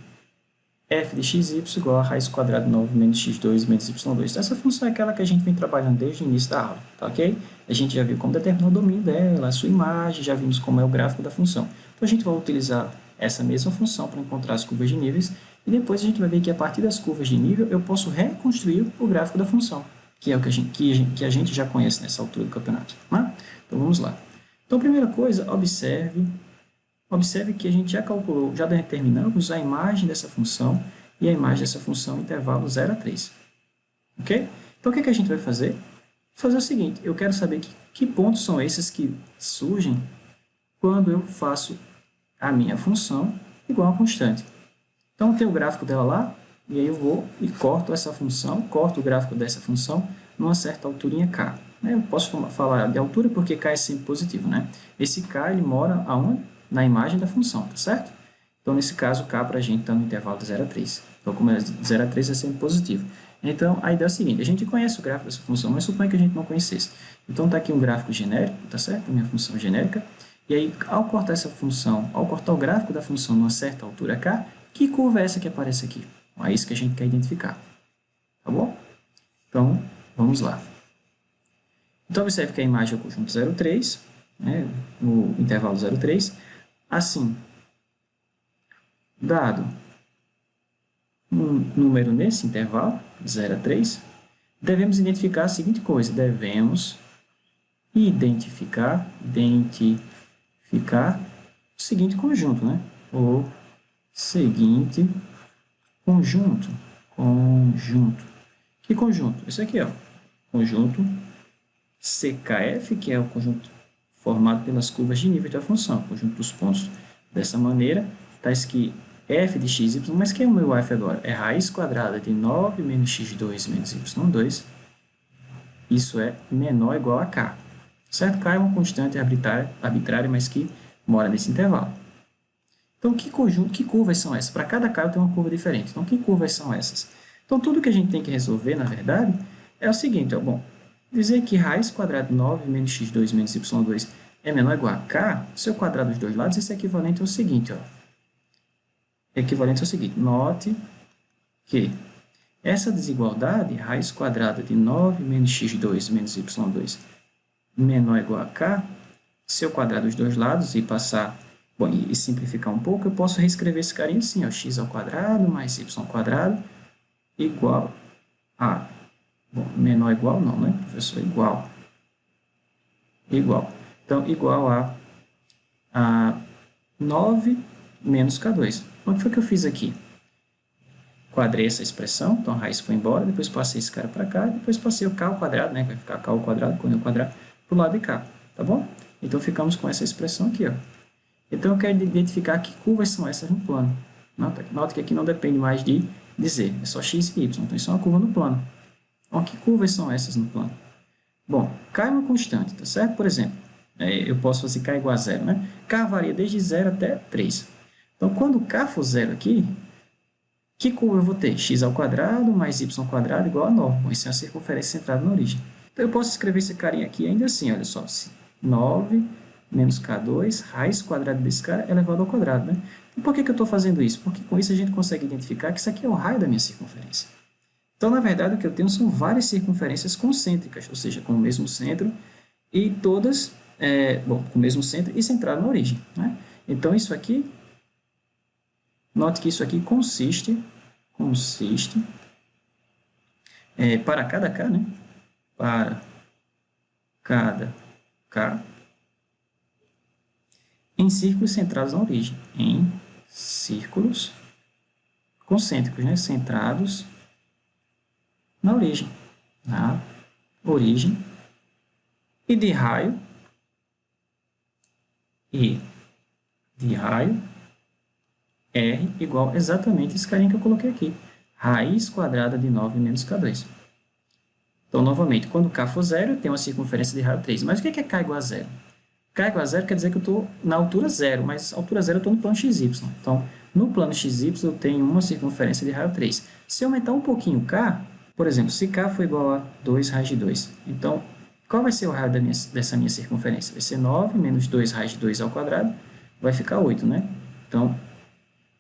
f de xy igual a raiz quadrada de 9 menos x2 menos y2. Então, essa função é aquela que a gente vem trabalhando desde o início da aula, tá ok? A gente já viu como determinar o domínio dela, a sua imagem, já vimos como é o gráfico da função. Então, a gente vai utilizar essa mesma função para encontrar as curvas de níveis e depois a gente vai ver que a partir das curvas de nível eu posso reconstruir o gráfico da função, que é o que a gente já conhece nessa altura do campeonato. Né? Então, vamos lá. Então, primeira coisa, observe que a gente já calculou, já determinamos a imagem dessa função e a imagem dessa função intervalo 0 a 3. Ok? Então, o que a gente vai fazer? Vou fazer o seguinte, eu quero saber que pontos são esses que surgem quando eu faço a minha função igual a constante. Então, tem o gráfico dela lá, e aí eu vou e corto essa função, corto o gráfico dessa função numa certa alturinha k. Eu posso falar de altura porque k é sempre positivo, né? Esse k, ele mora aonde? Na imagem da função, tá certo? Então, nesse caso, k para a gente está no intervalo de 0 a 3. Então, como é 0 a 3 é sempre positivo. Então, a ideia é a seguinte, a gente conhece o gráfico dessa função, mas suponha que a gente não conhecesse. Então, está aqui um gráfico genérico, tá certo? A minha função genérica. E aí, ao cortar essa função, ao cortar o gráfico da função numa certa altura k, que curva é essa que aparece aqui? É isso que a gente quer identificar. Tá bom? Então, vamos lá. Então, observe que a imagem é o conjunto 0,3, né, no intervalo 0,3. Assim, dado um número nesse intervalo, 0 a 3, devemos identificar a seguinte coisa. Devemos identificar o seguinte conjunto, né? O seguinte conjunto. Que conjunto? Esse aqui, ó. Conjunto CKF, que é o conjunto formado pelas curvas de nível da função, conjunto dos pontos. Dessa maneira, está escrito f de xy, mas quem é o meu f agora? É raiz quadrada de 9 menos x2 menos y2. Isso é menor ou igual a k. Certo? K é uma constante arbitrária, mas que mora nesse intervalo. Então, que curvas são essas? Para cada k eu tenho uma curva diferente. Então, que curvas são essas? Então, tudo que a gente tem que resolver, na verdade, é o seguinte, dizer que raiz quadrada de 9 menos x2 menos y2 é menor ou igual a k, se eu quadrar dos dois lados, isso é equivalente ao seguinte, note que essa desigualdade, raiz quadrada de 9 menos x2 menos y2 menor ou igual a k, se eu quadrar dos dois lados e passar, e simplificar um pouco, eu posso reescrever esse carinho assim, x ao quadrado mais y ao quadrado igual a, menor ou igual não, né, professor? Igual. Então, igual a 9 menos K2. O que foi que eu fiz aqui? Quadrei essa expressão, então a raiz foi embora, depois passei esse cara para cá, depois passei o K ao quadrado, né? Vai ficar K ao quadrado, quando eu quadrar, para o lado de cá, tá bom? Então, ficamos com essa expressão aqui, Então, eu quero identificar que curvas são essas no plano. Nota que aqui não depende mais de dizer, é só x e y. Então, isso é uma curva no plano. Então, que curvas são essas no plano? Bom, k é uma constante, tá certo? Por exemplo, eu posso fazer k igual a zero, né? K varia desde 0 até 3. Então, quando k for zero aqui, que curva eu vou ter? X ao quadrado mais y ao quadrado igual a 9. Bom, isso é uma circunferência centrada na origem. Então, eu posso escrever esse carinha aqui ainda assim, olha só. 9 menos K2, raiz quadrada desse cara elevado ao quadrado, né? E por que eu estou fazendo isso? Porque com isso a gente consegue identificar que isso aqui é o raio da minha circunferência. Então, na verdade, o que eu tenho são várias circunferências concêntricas, ou seja, com o mesmo centro e todas, com o mesmo centro e centrado na origem, né? Então, isso aqui, note que isso aqui consiste para cada K, né? Para cada K, em círculos centrados na origem. Em círculos concêntricos, né? Centrados na origem. Na origem. E de raio. R igual exatamente esse carinha que eu coloquei aqui. Raiz quadrada de 9 menos K2. Então, novamente, quando K for zero, eu tenho uma circunferência de raio 3. Mas o que é K igual a zero? K igual a zero quer dizer que eu estou na altura zero, mas a altura zero eu estou no plano XY. Então, no plano XY eu tenho uma circunferência de raio 3. Se eu aumentar um pouquinho K, por exemplo, se K for igual a 2 raiz de 2, então, qual vai ser o raio dessa minha circunferência? Vai ser 9 menos 2 raiz de 2 ao quadrado, vai ficar 8, né? Então,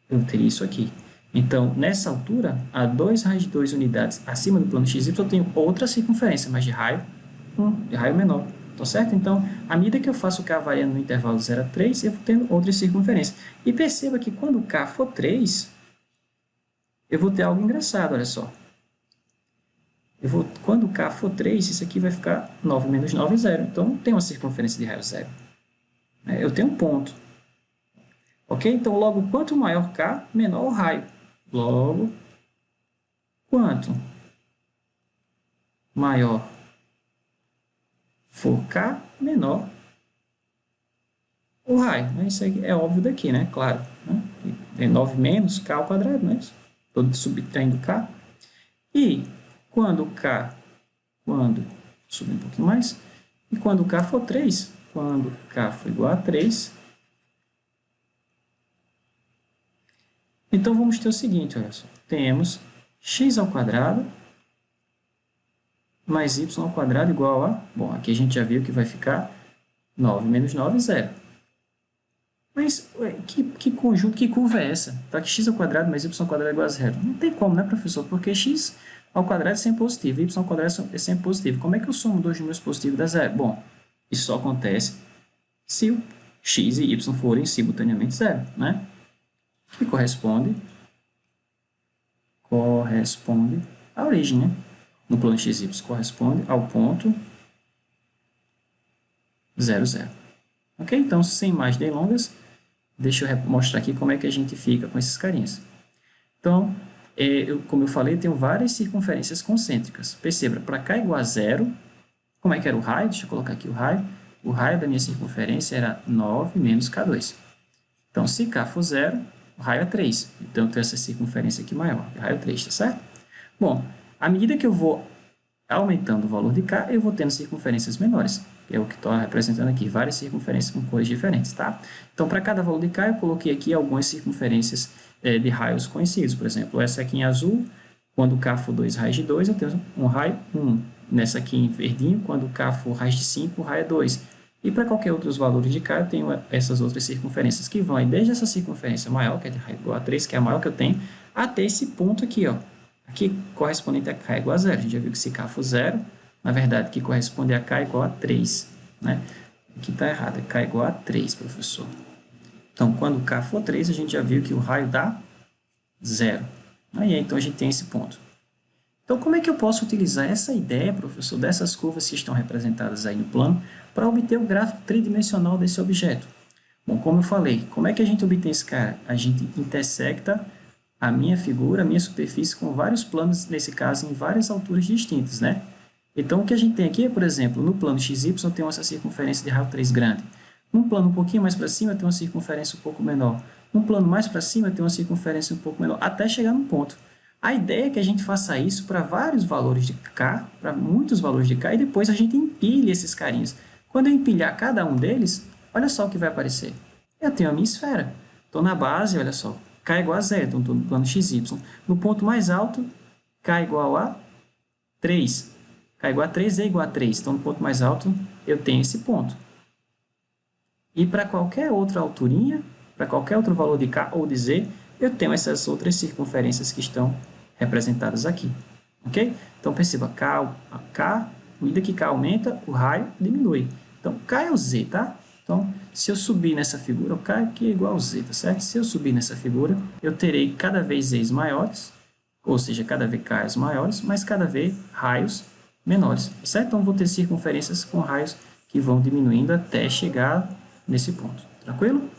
eu teria isso aqui. Então, nessa altura, a 2 raiz de 2 unidades acima do plano XY, eu tenho outra circunferência, mas de raio menor. Tá certo? Então, à medida que eu faço o K variando no intervalo 0 a 3, eu vou tendo outras circunferências. E perceba que quando o K for 3, eu vou ter algo engraçado, olha só. Quando o K for 3, isso aqui vai ficar 9 menos 9, 0. Então, não tem uma circunferência de raio 0. Eu tenho um ponto. Ok? Então, logo, quanto maior K, menor o raio. Logo, quanto maior for K, menor o raio. Isso aí é óbvio daqui, né? Claro. Né? É 9 menos K ao quadrado, né? Estou subtraindo K. E quando subir um pouquinho mais, e quando K for 3, quando K for igual a 3, então vamos ter o seguinte, olha só. Temos x ao quadrado mais y ao quadrado igual a... Bom, aqui a gente já viu que vai ficar 9 menos 9, 0. Mas que conjunto, que curva é essa? Tá que x ao quadrado mais y ao quadrado é igual a 0. Não tem como, né, professor? Porque x ao quadrado é sempre positivo, y ao quadrado é sempre positivo. Como é que eu somo dois números positivos dá 0? Bom, isso só acontece se o x e y forem simultaneamente 0, né? Que corresponde à origem, né? No plano XY corresponde ao ponto 0, 0. Ok? Então, sem mais delongas, deixa eu mostrar aqui como é que a gente fica com esses carinhas. Então, como eu falei, eu tenho várias circunferências concêntricas. Perceba, para K igual a 0, como é que era o raio? Deixa eu colocar aqui o raio. O raio da minha circunferência era 9 menos K2. Então, se K for 0, o raio é 3. Então, eu tenho essa circunferência aqui maior. O raio é 3, tá certo? Bom, à medida que eu vou aumentando o valor de K, eu vou tendo circunferências menores, que é o que estou representando aqui, várias circunferências com cores diferentes, tá? Então, para cada valor de K, eu coloquei aqui algumas circunferências de raios conhecidos. Por exemplo, essa aqui em azul, quando K for 2 raiz de 2, eu tenho um raio 1. Nessa aqui em verdinho, quando K for raiz de 5, o raio é 2. E para qualquer outros valores de K, eu tenho essas outras circunferências que vão desde essa circunferência maior, que é de raio igual a 3, que é a maior que eu tenho, até esse ponto aqui, ó. Aqui correspondente a K igual a 0. A gente já viu que se K for 0, na verdade, que corresponde a K igual a 3. Né? Aqui está errado, é K igual a 3, professor. Então, quando K for 3, a gente já viu que o raio dá 0. Aí, então, a gente tem esse ponto. Então, como é que eu posso utilizar essa ideia, professor, dessas curvas que estão representadas aí no plano, para obter o gráfico tridimensional desse objeto? Bom, como eu falei, como é que a gente obtém esse cara? A gente intersecta a minha figura, a minha superfície com vários planos, nesse caso, em várias alturas distintas, né? Então, o que a gente tem aqui é, por exemplo, no plano XY eu tenho essa circunferência de raio 3 grande. Num plano um pouquinho mais para cima, tem uma circunferência um pouco menor. Num plano mais para cima, tem uma circunferência um pouco menor, até chegar num ponto. A ideia é que a gente faça isso para vários valores de K, para muitos valores de K, e depois a gente empilhe esses carinhos. Quando eu empilhar cada um deles, olha só o que vai aparecer. Eu tenho a minha esfera. Estou na base, olha só, K igual a zero, então estou no plano XY. No ponto mais alto, K igual a 3. K igual a 3, é igual a 3. Então, no ponto mais alto, eu tenho esse ponto. E para qualquer outra alturinha, para qualquer outro valor de K ou de Z, eu tenho essas outras circunferências que estão representadas aqui. Ok? Então, perceba, K, à medida que K aumenta, o raio diminui. Então, K é o Z, tá? Então, se eu subir nessa figura, o K aqui é igual a Z, tá certo? Se eu subir nessa figura, eu terei cada vez Z's maiores, ou seja, cada vez K's maiores, mas cada vez raios menores, tá certo? Então, vou ter circunferências com raios que vão diminuindo até chegar nesse ponto. Tranquilo?